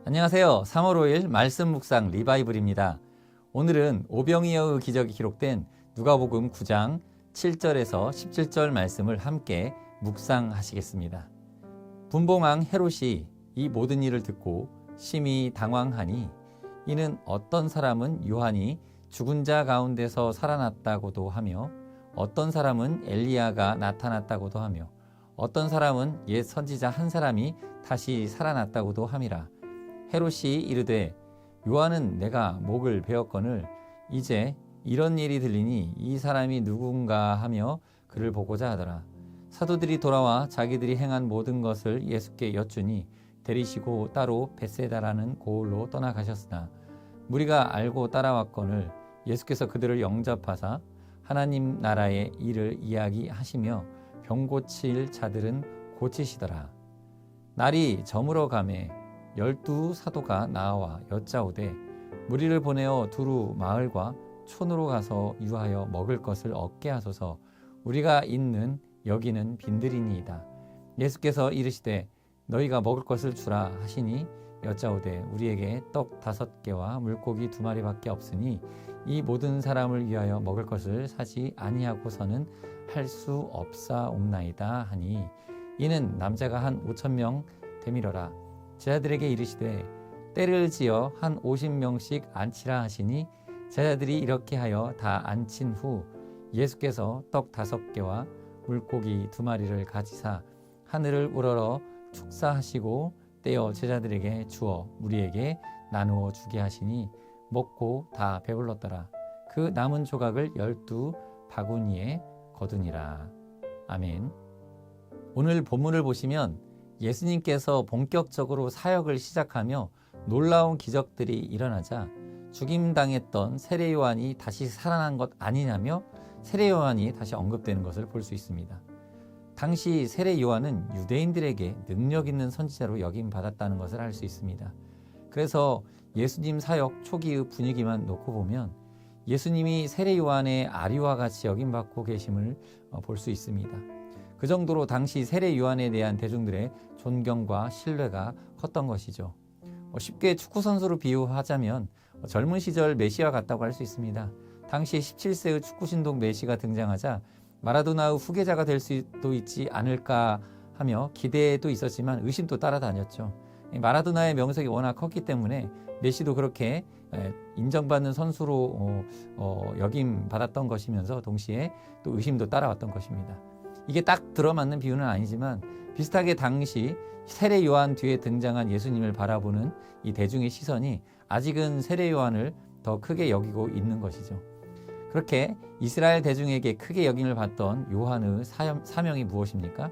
안녕하세요. 3월 5일 말씀 묵상 리바이블입니다. 오늘은 오병이어의 기적이 기록된 누가복음 9장 7절에서 17절 말씀을 함께 묵상하시겠습니다. 분봉왕 헤롯이 이 모든 일을 듣고 심히 당황하니 이는 어떤 사람은 요한이 죽은 자 가운데서 살아났다고도 하며 어떤 사람은 엘리야가 나타났다고도 하며 어떤 사람은 옛 선지자 한 사람이 다시 살아났다고도 함이라. 헤롯이 이르되 요한은 내가 목을 베었거늘 이제 이런 일이 들리니 이 사람이 누군가 하며 그를 보고자 하더라. 사도들이 돌아와 자기들이 행한 모든 것을 예수께 여쭈니 데리시고 따로 벳세다라는 고을로 떠나가셨으나 무리가 알고 따라왔거늘 예수께서 그들을 영접하사 하나님 나라의 일을 이야기하시며 병 고칠 자들은 고치시더라. 날이 저물어 가매 12 사도가 나와 여짜오되 무리를 보내어 두루 마을과 촌으로 가서 유하여 먹을 것을 얻게 하소서. 우리가 있는 여기는 빈들이니이다. 예수께서 이르시되 너희가 먹을 것을 주라 하시니 여짜오되 우리에게 떡 5개와 물고기 2마리밖에 없으니 이 모든 사람을 위하여 먹을 것을 사지 아니하고서는 할 수 없사옵나이다 하니 이는 남자가 한 5,000명 되밀어라. 제자들에게 이르시되 때를 지어 한 50명씩 앉히라 하시니 제자들이 이렇게 하여 다 앉힌 후 예수께서 떡 5개와 물고기 2마리를 가지사 하늘을 우러러 축사하시고 떼어 제자들에게 주어 무리에게 나누어 주게 하시니 먹고 다 배불렀더라. 그 남은 조각을 12 바구니에 거두니라. 아멘. 오늘 본문을 보시면 예수님께서 본격적으로 사역을 시작하며 놀라운 기적들이 일어나자 죽임당했던 세례 요한이 다시 살아난 것 아니냐며 세례 요한이 다시 언급되는 것을 볼 수 있습니다. 당시 세례 요한은 유대인들에게 능력 있는 선지자로 여김받았다는 것을 알 수 있습니다. 그래서 예수님 사역 초기의 분위기만 놓고 보면 예수님이 세례 요한의 아리와 같이 여김받고 계심을 볼 수 있습니다. 그 정도로 당시 세례 요한에 대한 대중들의 존경과 신뢰가 컸던 것이죠. 쉽게 축구 선수로 비유하자면 젊은 시절 메시와 같다고 할 수 있습니다. 당시 17세의 축구 신동 메시가 등장하자 마라도나의 후계자가 될 수도 있지 않을까 하며 기대도 있었지만 의심도 따라다녔죠. 마라도나의 명성이 워낙 컸기 때문에 메시도 그렇게 인정받는 선수로 여김받았던 것이면서 동시에 또 의심도 따라왔던 것입니다. 이게 딱 들어맞는 비유는 아니지만 비슷하게 당시 세례 요한 뒤에 등장한 예수님을 바라보는 이 대중의 시선이 아직은 세례 요한을 더 크게 여기고 있는 것이죠. 그렇게 이스라엘 대중에게 크게 여김을 받던 요한의 사명이 무엇입니까?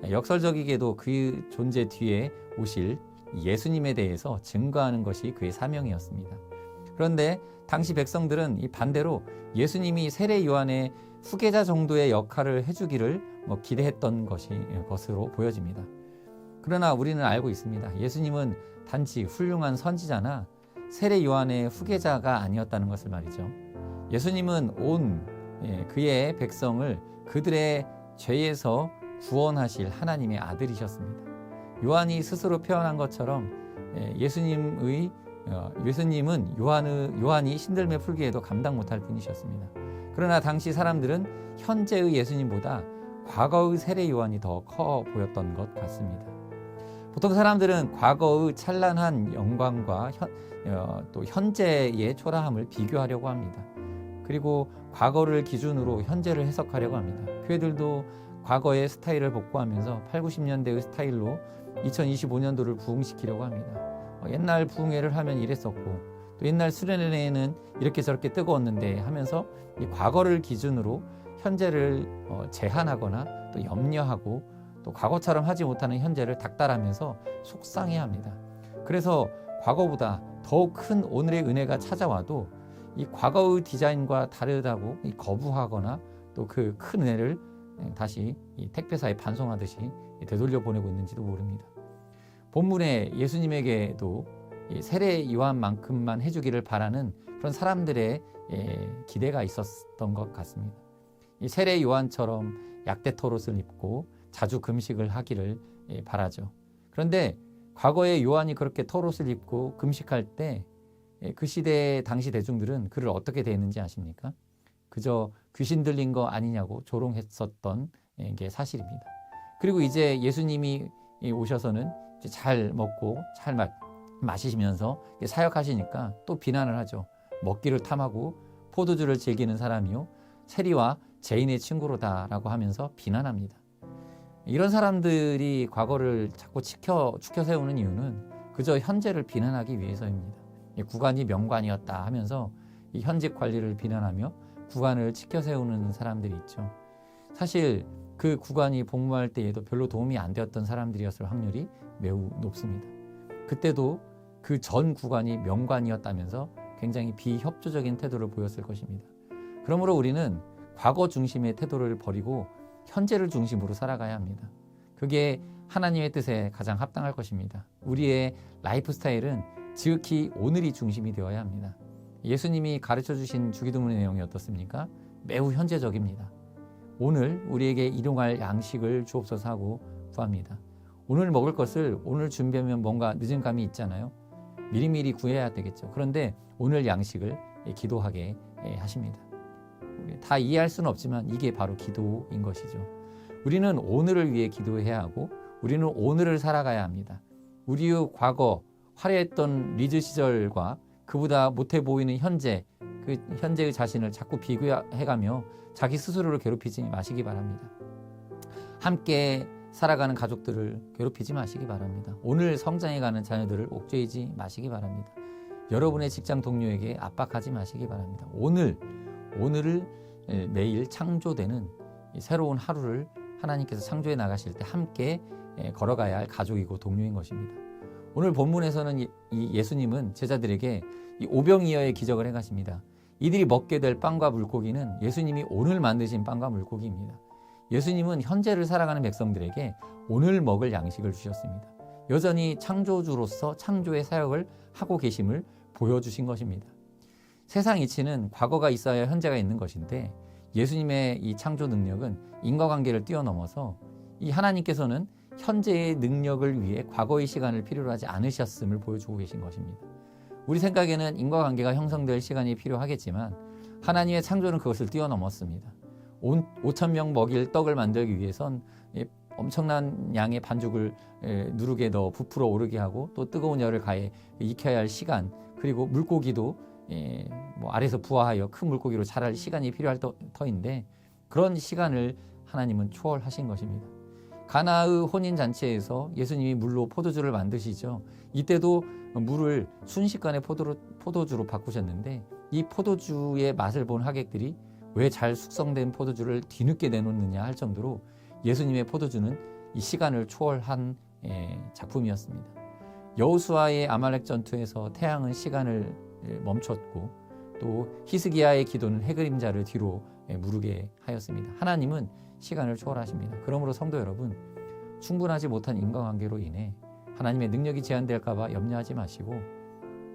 역설적이게도 그 존재 뒤에 오실 예수님에 대해서 증거하는 것이 그의 사명이었습니다. 그런데 당시 백성들은 이 반대로 예수님이 세례 요한의 후계자 정도의 역할을 해주기를 기대했던 것으로 보여집니다. 그러나 우리는 알고 있습니다. 예수님은 단지 훌륭한 선지자나 세례 요한의 후계자가 아니었다는 것을 말이죠. 예수님은 온 그의 백성을 그들의 죄에서 구원하실 하나님의 아들이셨습니다. 요한이 스스로 표현한 것처럼 예수님은 요한이 신들매 풀기에도 감당 못할 분이셨습니다. 그러나 당시 사람들은 현재의 예수님보다 과거의 세례 요한이 더 커 보였던 것 같습니다. 보통 사람들은 과거의 찬란한 영광과 또 현재의 초라함을 비교하려고 합니다. 그리고 과거를 기준으로 현재를 해석하려고 합니다. 교회들도 과거의 스타일을 복구하면서 8, 90년대의 스타일로 2025년도를 부흥시키려고 합니다. 옛날 부흥회를 하면 이랬었고 또 옛날 수련회는 이렇게 저렇게 뜨거웠는데 하면서 이 과거를 기준으로 현재를 제한하거나 또 염려하고 또 과거처럼 하지 못하는 현재를 닥달하면서 속상해합니다. 그래서 과거보다 더욱 큰 오늘의 은혜가 찾아와도 이 과거의 디자인과 다르다고 거부하거나 또 그 큰 은혜를 다시 이 택배사에 반송하듯이 되돌려 보내고 있는지도 모릅니다. 본문에 예수님에게도 세례 요한만큼만 해주기를 바라는 그런 사람들의 기대가 있었던 것 같습니다. 이 세례 요한처럼 약대 토롯을 입고 자주 금식을 하기를 바라죠. 그런데 과거에 요한이 그렇게 털옷을 입고 금식할 때 그 시대 당시 대중들은 그를 어떻게 대했는지 아십니까? 그저 귀신 들린 거 아니냐고 조롱했었던 게 사실입니다. 그리고 이제 예수님이 오셔서는 이제 잘 먹고 잘 마시면서 사역하시니까 또 비난을 하죠. 먹기를 탐하고 포도주를 즐기는 사람이요 세리와 죄인의 친구로다라고 하면서 비난합니다. 이런 사람들이 과거를 자꾸 축혀 세우는 이유는 그저 현재를 비난하기 위해서입니다. 구관이 명관이었다 하면서 이 현직 관리를 비난하며 구관을 치켜 세우는 사람들이 있죠. 사실 그 구관이 복무할 때에도 별로 도움이 안 되었던 사람들이었을 확률이 매우 높습니다. 그때도 그 전 구관이 명관이었다면서 굉장히 비협조적인 태도를 보였을 것입니다. 그러므로 우리는 과거 중심의 태도를 버리고 현재를 중심으로 살아가야 합니다. 그게 하나님의 뜻에 가장 합당할 것입니다. 우리의 라이프 스타일은 지극히 오늘이 중심이 되어야 합니다. 예수님이 가르쳐 주신 주기도문의 내용이 어떻습니까? 매우 현재적입니다. 오늘 우리에게 일용할 양식을 주옵소서 하고 구합니다. 오늘 먹을 것을 오늘 준비하면 뭔가 늦은 감이 있잖아요. 미리미리 구해야 되겠죠. 그런데 오늘 양식을 기도하게 하십니다. 다 이해할 수는 없지만 이게 바로 기도인 것이죠. 우리는 오늘을 위해 기도해야 하고 우리는 오늘을 살아가야 합니다. 우리의 과거 화려했던 리즈 시절과 그보다 못해 보이는 현재, 그 현재의 자신을 자꾸 비교해가며 자기 스스로를 괴롭히지 마시기 바랍니다. 함께 살아가는 가족들을 괴롭히지 마시기 바랍니다. 오늘 성장해가는 자녀들을 옥죄이지 마시기 바랍니다. 여러분의 직장 동료에게 압박하지 마시기 바랍니다. 오늘을 매일 창조되는 새로운 하루를 하나님께서 창조해 나가실 때 함께 걸어가야 할 가족이고 동료인 것입니다. 오늘 본문에서는 이 예수님은 제자들에게 이 오병이어의 기적을 행하십니다. 이들이 먹게 될 빵과 물고기는 예수님이 오늘 만드신 빵과 물고기입니다. 예수님은 현재를 살아가는 백성들에게 오늘 먹을 양식을 주셨습니다. 여전히 창조주로서 창조의 사역을 하고 계심을 보여주신 것입니다. 세상 이치는 과거가 있어야 현재가 있는 것인데 예수님의 이 창조 능력은 인과관계를 뛰어넘어서 이 하나님께서는 현재의 능력을 위해 과거의 시간을 필요로 하지 않으셨음을 보여주고 계신 것입니다. 우리 생각에는 인과관계가 형성될 시간이 필요하겠지만 하나님의 창조는 그것을 뛰어넘었습니다. 5,000명 먹일 떡을 만들기 위해선 엄청난 양의 반죽을 누르게 넣어 부풀어 오르게 하고 또 뜨거운 열을 가해 익혀야 할 시간, 그리고 물고기도 아래서 부화하여 큰 물고기로 자랄 시간이 필요할 터인데 그런 시간을 하나님은 초월하신 것입니다. 가나의 혼인잔치에서 예수님이 물로 포도주를 만드시죠. 이때도 물을 순식간에 포도주로 바꾸셨는데 이 포도주의 맛을 본 하객들이 왜 잘 숙성된 포도주를 뒤늦게 내놓느냐 할 정도로 예수님의 포도주는 이 시간을 초월한 작품이었습니다. 여호수아의 아말렉 전투에서 태양은 시간을 멈췄고 또 히스기야의 기도는 해그림자를 뒤로 무르게 하였습니다. 하나님은 시간을 초월하십니다. 그러므로 성도 여러분, 충분하지 못한 인과관계로 인해 하나님의 능력이 제한될까 봐 염려하지 마시고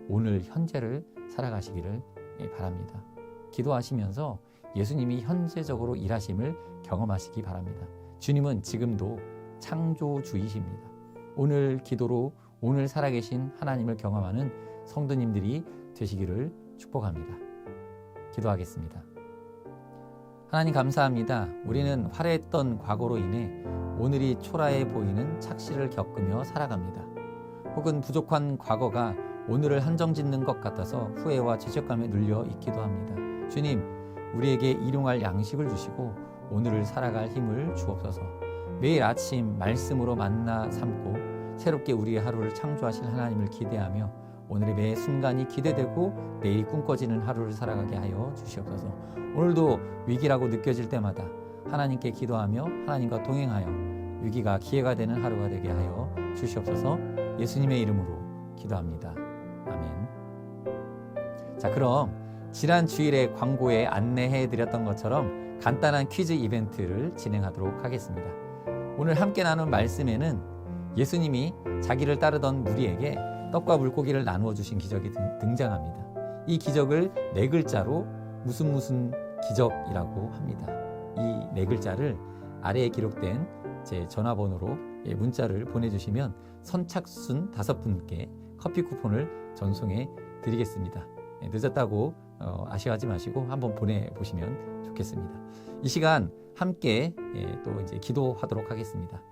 오늘 현재를 살아가시기를 바랍니다. 기도하시면서 예수님이 현재적으로 일하심을 경험하시기 바랍니다. 주님은 지금도 창조주이십니다. 오늘 기도로 오늘 살아계신 하나님을 경험하는 성도님들이 되시기를 축복합니다. 기도하겠습니다. 하나님 감사합니다. 우리는 화려했던 과거로 인해 오늘이 초라해 보이는 착시를 겪으며 살아갑니다. 혹은 부족한 과거가 오늘을 한정짓는 것 같아서 후회와 죄책감에 눌려 있기도 합니다. 주님, 우리에게 일용할 양식을 주시고 오늘을 살아갈 힘을 주옵소서. 매일 아침 말씀으로 만나 삼고 새롭게 우리의 하루를 창조하실 하나님을 기대하며 오늘의 매 순간이 기대되고 내일이 꿈꿔지는 하루를 살아가게 하여 주시옵소서. 오늘도 위기라고 느껴질 때마다 하나님께 기도하며 하나님과 동행하여 위기가 기회가 되는 하루가 되게 하여 주시옵소서. 예수님의 이름으로 기도합니다. 아멘. 자, 그럼 지난 주일에 광고에 안내해 드렸던 것처럼 간단한 퀴즈 이벤트를 진행하도록 하겠습니다. 오늘 함께 나눈 말씀에는 예수님이 자기를 따르던 무리에게 떡과 물고기를 나누어 주신 기적이 등장합니다. 이 기적을 네 글자로 무슨 기적이라고 합니다. 이 네 글자를 아래에 기록된 제 전화번호로 문자를 보내주시면 선착순 5분께 커피 쿠폰을 전송해 드리겠습니다. 늦었다고 아쉬워하지 마시고 한번 보내보시면 좋겠습니다. 이 시간 함께 또 이제 기도하도록 하겠습니다.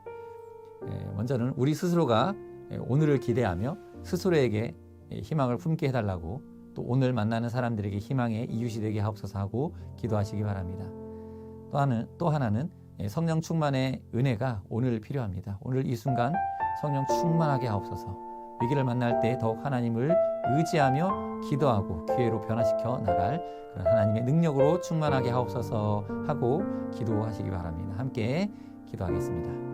먼저는 우리 스스로가 오늘을 기대하며 스스로에게 희망을 품게 해달라고, 또 오늘 만나는 사람들에게 희망의 이웃이 되게 하옵소서 하고 기도하시기 바랍니다. 또 하나는 성령 충만의 은혜가 오늘 필요합니다. 오늘 이 순간 성령 충만하게 하옵소서. 위기를 만날 때 더욱 하나님을 의지하며 기도하고 기회로 변화시켜 나갈 그런 하나님의 능력으로 충만하게 하옵소서 하고 기도하시기 바랍니다. 함께 기도하겠습니다.